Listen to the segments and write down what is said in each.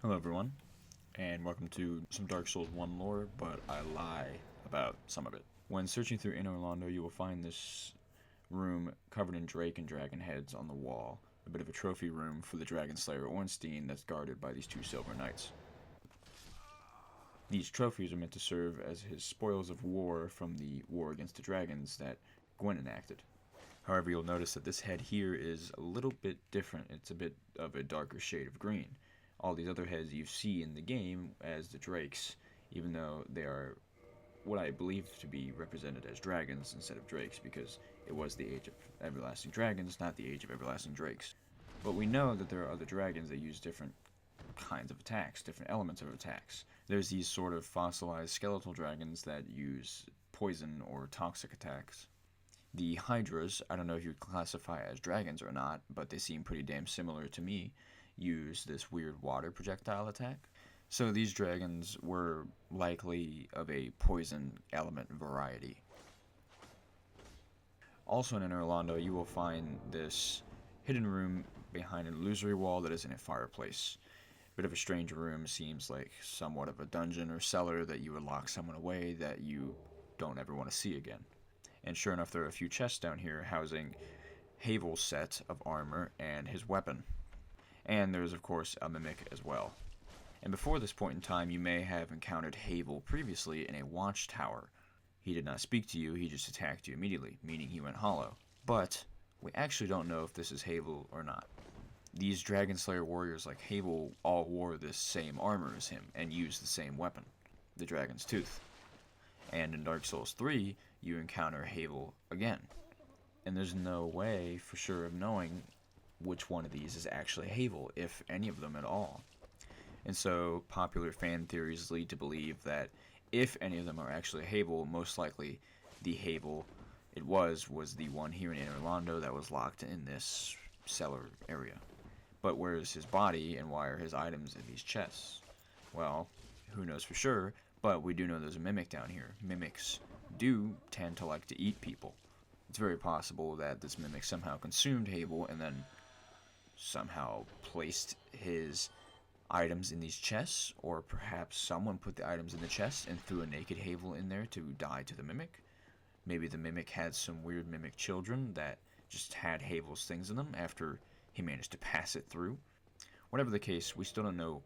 Hello everyone, and welcome to some Dark Souls 1 lore, but I lie about some of it. When searching through Inner Orlando, you will find this room covered in drake and dragon heads on the wall, a bit of a trophy room for the Dragon Slayer Ornstein that's guarded by these two silver knights. These trophies are meant to serve as his spoils of war from the war against the dragons that Gwyn enacted. However, you'll notice that this head here is a little bit different. It's a bit of a darker shade of green. All these other heads you see in the game as the drakes, even though they are what I believe to be represented as dragons instead of drakes, because it was the Age of Everlasting Dragons, not the Age of Everlasting Drakes. But we know that there are other dragons that use different kinds of attacks, different elements of attacks. There's these sort of fossilized skeletal dragons that use poison or toxic attacks. The Hydras, I don't know if you'd classify as dragons or not, but they seem pretty damn similar to me, use this weird water projectile attack. So these dragons were likely of a poison element variety. Also in Inner Orlando, you will find this hidden room behind an illusory wall that is in a fireplace. Bit of a strange room, seems like somewhat of a dungeon or cellar that you would lock someone away that you don't ever want to see again. And sure enough, there are a few chests down here housing Havel's set of armor and his weapon. And there's of course a mimic as well. And before this point in time, you may have encountered Havel previously in a watchtower. He did not speak to you, he just attacked you immediately, meaning he went hollow. But we actually don't know if this is Havel or not. These Dragon Slayer warriors like Havel all wore this same armor as him and used the same weapon, the Dragon's Tooth. And in Dark Souls 3, you encounter Havel again. And there's no way for sure of knowing which one of these is actually Havel, if any of them at all. And so popular fan theories lead to believe that if any of them are actually Havel, most likely the Havel it was the one here in Inner Orlando that was locked in this cellar area. But where is his body and why are his items in these chests? Well, who knows for sure, but we do know there's a mimic down here. Mimics do tend to like to eat people. It's very possible that this mimic somehow consumed Havel and then somehow placed his items in these chests, or perhaps someone put the items in the chest and threw a naked Havel in there to die to the mimic. Maybe the mimic had some weird mimic children that just had Havel's things in them after he managed to pass it through. Whatever the case, we still don't know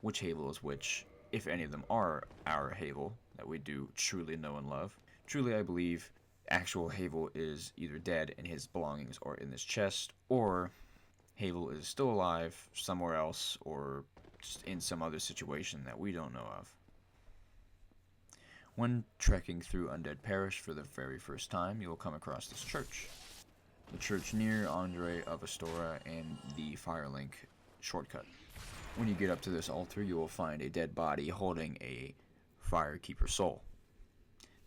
which Havel is which, if any of them are our Havel that we do truly know and love. Truly, I believe actual Havel is either dead and his belongings are in this chest, or Havel is still alive somewhere else, or just in some other situation that we don't know of. When trekking through Undead Parish for the very first time, you will come across this church. The church near Andre of Astora and the Firelink shortcut. When you get up to this altar, you will find a dead body holding a Firekeeper soul.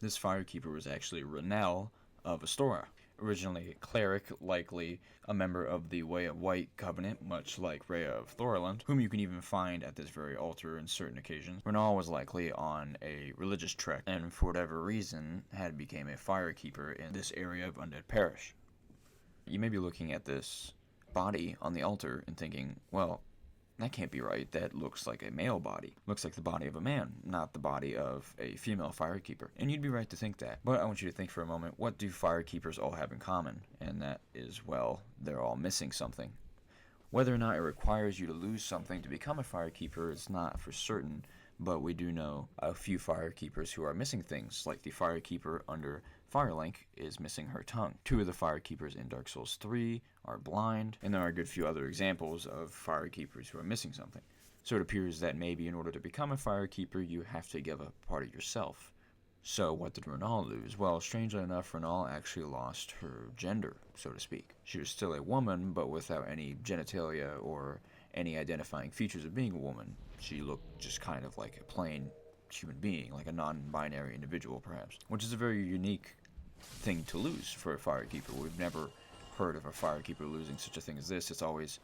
This Firekeeper was actually Renel of Astora, originally a cleric, likely a member of the Way of White Covenant, much like Rhea of Thorland, whom you can even find at this very altar on certain occasions. Renal was likely on a religious trek, and for whatever reason had become a Firekeeper in this area of Undead Parish. You may be looking at this body on the altar and thinking, well, that can't be right. That looks like a male body. Looks like the body of a man, not the body of a female Firekeeper. And you'd be right to think that. But I want you to think for a moment, what do Firekeepers all have in common? And that is, well, they're all missing something. Whether or not it requires you to lose something to become a Firekeeper is not for certain, but we do know a few Firekeepers who are missing things, like the Firekeeper under Firelink is missing her tongue. Two of the Firekeepers in Dark Souls 3 are blind, and there are a good few other examples of Firekeepers who are missing something. So it appears that maybe in order to become a Firekeeper, you have to give up part of yourself. So what did Renal lose? Well, strangely enough, Renal actually lost her gender, so to speak. She was still a woman, but without any genitalia or any identifying features of being a woman. She looked just kind of like a plain human being, like a non-binary individual perhaps, which is a very unique thing to lose for a Firekeeper. We've never heard of a Firekeeper losing such a thing as this. It's always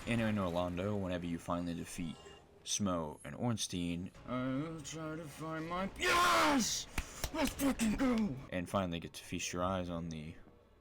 in Orlando, whenever you finally defeat Smo and Ornstein, I'll try to find my... Yes! Let's fucking go! And finally get to feast your eyes on the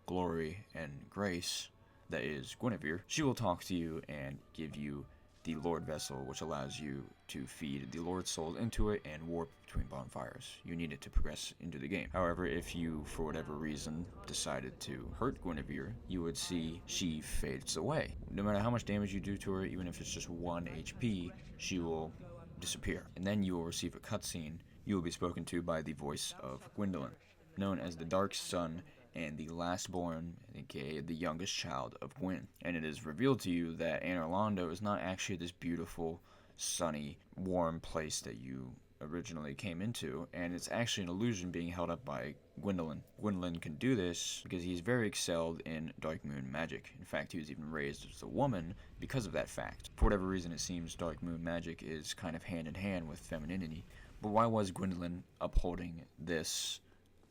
glory and grace that is Guinevere. She will talk to you and give you the Lord Vessel, which allows you to feed the Lord Souls into it and warp between bonfires. You need it to progress into the game. However, if you, for whatever reason, decided to hurt Guinevere, you would see she fades away. No matter how much damage you do to her, even if it's just 1 HP, she will disappear. And then you will receive a cutscene. You will be spoken to by the voice of Gwendolyn, known as the Dark Sun and the last-born, aka the youngest child of Gwyn. And it is revealed to you that Anor Londo is not actually this beautiful, sunny, warm place that you originally came into, and it's actually an illusion being held up by Gwendolyn. Gwendolyn can do this because he's very excelled in Dark Moon magic. In fact, he was even raised as a woman because of that fact. For whatever reason, it seems Dark Moon magic is kind of hand in hand with femininity. But why was Gwendolyn upholding this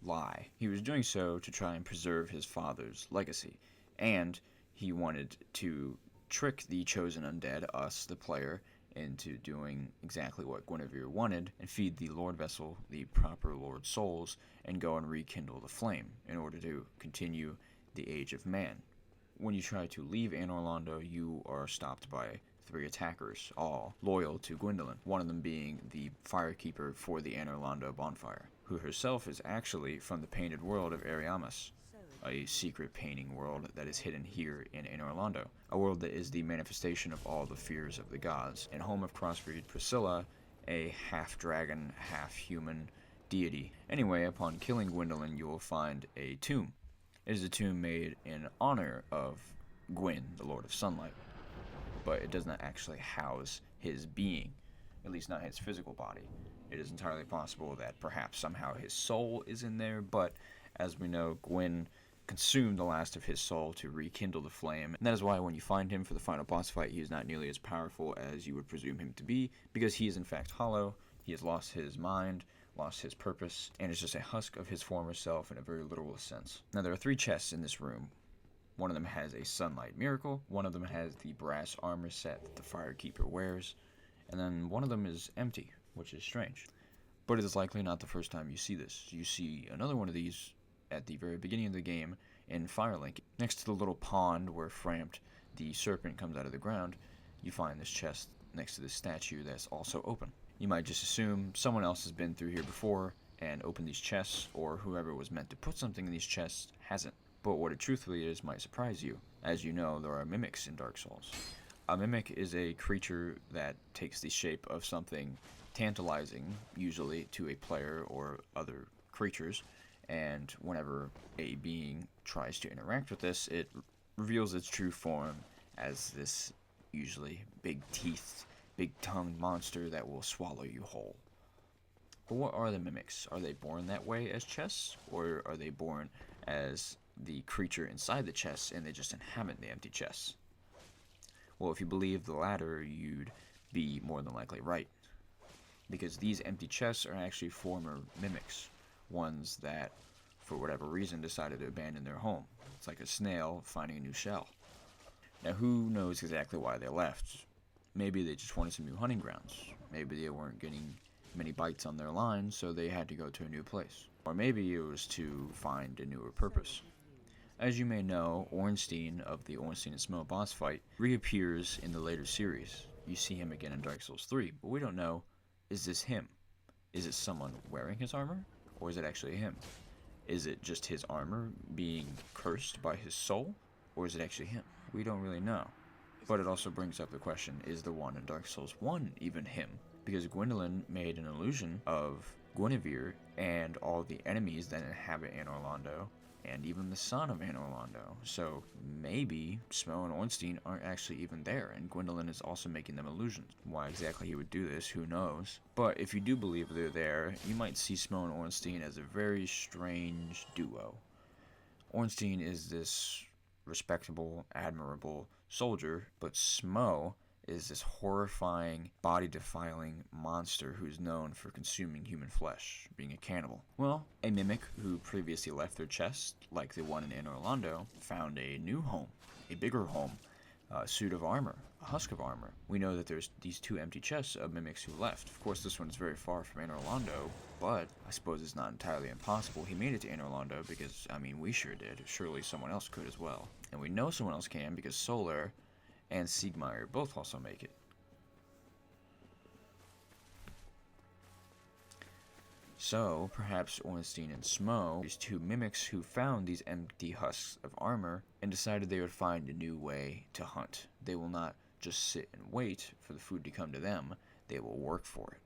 lie? He was doing so to try and preserve his father's legacy, and he wanted to trick the chosen undead, us, the player, into doing exactly what Guinevere wanted and feed the Lord Vessel the proper Lord Souls and go and rekindle the flame in order to continue the Age of Man. When you try to leave Anor Londo, you are stopped by 3 attackers, all loyal to Gwendolyn, one of them being the firekeeper for the Anor Londo bonfire, who herself is actually from the painted world of Ariamis, a secret painting world that is hidden here in Anor Londo, a world that is the manifestation of all the fears of the gods, and home of crossbreed Priscilla, a half-dragon, half-human deity. Anyway, upon killing Gwendolyn, you will find a tomb. It is a tomb made in honor of Gwyn, the Lord of Sunlight, but it does not actually house his being, at least not his physical body. It is entirely possible that perhaps somehow his soul is in there, but as we know, Gwyn consumed the last of his soul to rekindle the flame, and that is why when you find him for the final boss fight, he is not nearly as powerful as you would presume him to be, because he is in fact hollow. He has lost his mind, lost his purpose, and is just a husk of his former self in a very literal sense. Now, there are 3 chests in this room. One of them has a sunlight miracle, one of them has the brass armor set that the firekeeper wears, and then one of them is empty, which is strange. But it is likely not the first time you see this. You see another one of these at the very beginning of the game in Firelink. Next to the little pond where Frampt, the serpent, comes out of the ground, you find this chest next to this statue that's also open. You might just assume someone else has been through here before and opened these chests, or whoever was meant to put something in these chests hasn't. But what it truthfully is might surprise you. As you know, there are mimics in Dark Souls. A mimic is a creature that takes the shape of something tantalizing, usually to a player or other creatures, and whenever a being tries to interact with this, it reveals its true form as this usually big-teethed, big-tongued monster that will swallow you whole. But what are the mimics? Are they born that way as chests, or are they born as the creature inside the chests and they just inhabit the empty chests? Well, if you believe the latter, you'd be more than likely right, because these empty chests are actually former mimics, ones that, for whatever reason, decided to abandon their home. It's like a snail finding a new shell. Now, who knows exactly why they left? Maybe they just wanted some new hunting grounds. Maybe they weren't getting many bites on their line, so they had to go to a new place. Or maybe it was to find a newer purpose. As you may know, Ornstein of the Ornstein and Smough boss fight reappears in the later series. You see him again in Dark Souls 3, but we don't know, is this him? Is it someone wearing his armor? Or is it actually him? Is it just his armor being cursed by his soul? Or is it actually him? We don't really know. But it also brings up the question, is the one in Dark Souls 1 even him? Because Gwendolyn made an illusion of Guinevere and all the enemies that inhabit Anor Londo, and even the son of Anor Londo. So maybe Smough and Ornstein aren't actually even there, and Gwendolyn is also making them illusions. Why exactly he would do this, who knows? But if you do believe they're there, you might see Smough and Ornstein as a very strange duo. Ornstein is this respectable, admirable soldier, but Smough is this horrifying, body-defiling monster who's known for consuming human flesh, being a cannibal. Well, a mimic who previously left their chest, like the one in Anor Londo, found a new home, a bigger home, a suit of armor, a husk of armor. We know that there's these 2 empty chests of mimics who left. Of course, this one is very far from Anor Londo, but I suppose it's not entirely impossible. He made it to Anor Londo because, I mean, we sure did. Surely someone else could as well. And we know someone else can because Solar and Siegmeyer both also make it. So, perhaps Ornstein and Smo, these two mimics who found these empty husks of armor and decided they would find a new way to hunt. They will not just sit and wait for the food to come to them, they will work for it.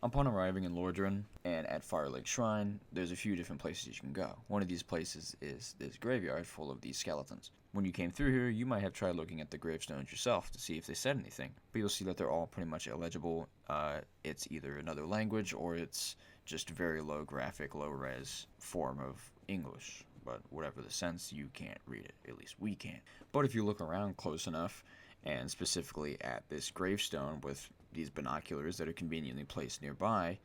Upon arriving in Lordran and at Firelake Shrine, there's a few different places you can go. One of these places is this graveyard full of these skeletons. When you came through here, you might have tried looking at the gravestones yourself to see if they said anything, but you'll see that they're all pretty much illegible. It's either another language or it's just very low graphic, low res form of English. But whatever the sense, you can't read it. At least we can't. But if you look around close enough, and specifically at this gravestone with these binoculars that are conveniently placed nearby,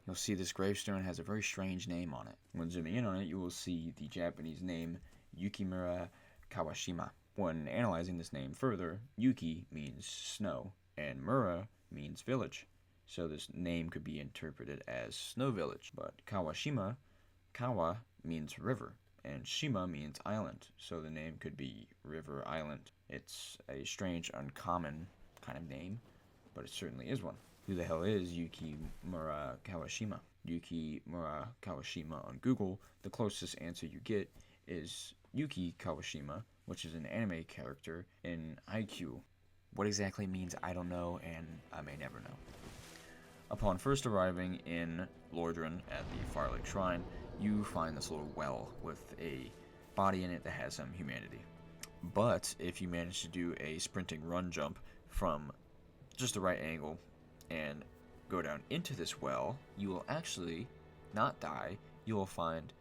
you'll see this gravestone has a very strange name on it. When zooming in on it, you will see the Japanese name Yukimura Kawashima. When analyzing this name further, Yuki means snow, and Mura means village. So this name could be interpreted as Snow Village. But Kawashima, Kawa means river, and Shima means island, so the name could be River Island. It's a strange, uncommon kind of name, but it certainly is one. Who the hell is Yukimura Kawashima? Yukimura Kawashima on Google, the closest answer you get is Yuki Kawashima, which is an anime character in Haikyuu. What exactly means I don't know, and I may never know. Upon first arriving in Lordran at the Firelake Shrine, you find this little well with a body in it that has some humanity. But if you manage to do a sprinting run jump from just the right angle and go down into this well, you will actually not die. You will find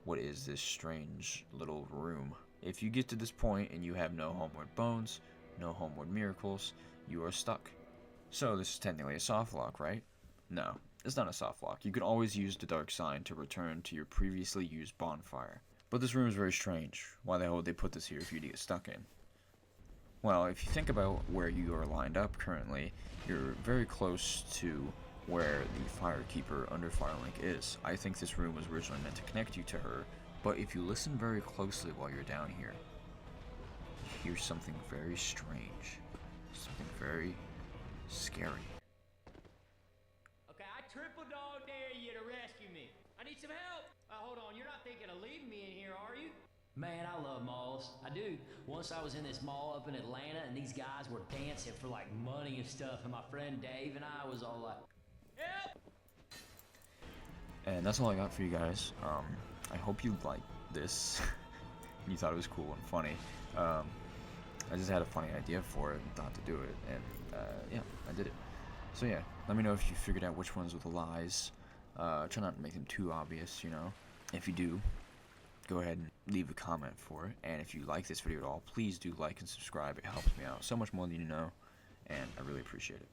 what is this strange little room. If you get to this point and you have no homeward bones, no homeward miracles, you are stuck. So this is technically a soft lock, right? No, it's not a soft lock. You can always use the dark sign to return to your previously used bonfire. But this room is very strange. Why the hell would they put this here for you to get stuck in? Well, if you think about where you are lined up currently, you're very close to where the Firekeeper under Firelink is. I think this room was originally meant to connect you to her, but if you listen very closely while you're down here, you hear something very strange. Something very scary. Okay, I triple dog dare you to rescue me. I need some help. Hold on, you're not thinking of leaving me in here, are you? Man, I love malls. I do. Once I was in this mall up in Atlanta, and these guys were dancing for like money and stuff, and my friend Dave and I was all like, help! And that's all I got for you guys. I hope you liked this. You thought it was cool and funny. I just had a funny idea for it and thought to do it, and yeah, I did it. So yeah, let me know if you figured out which ones were the lies. Try not to make them too obvious, you know. If you do, go ahead and leave a comment for it. And if you like this video at all, please do like and subscribe. It helps me out so much more than you know, and I really appreciate it.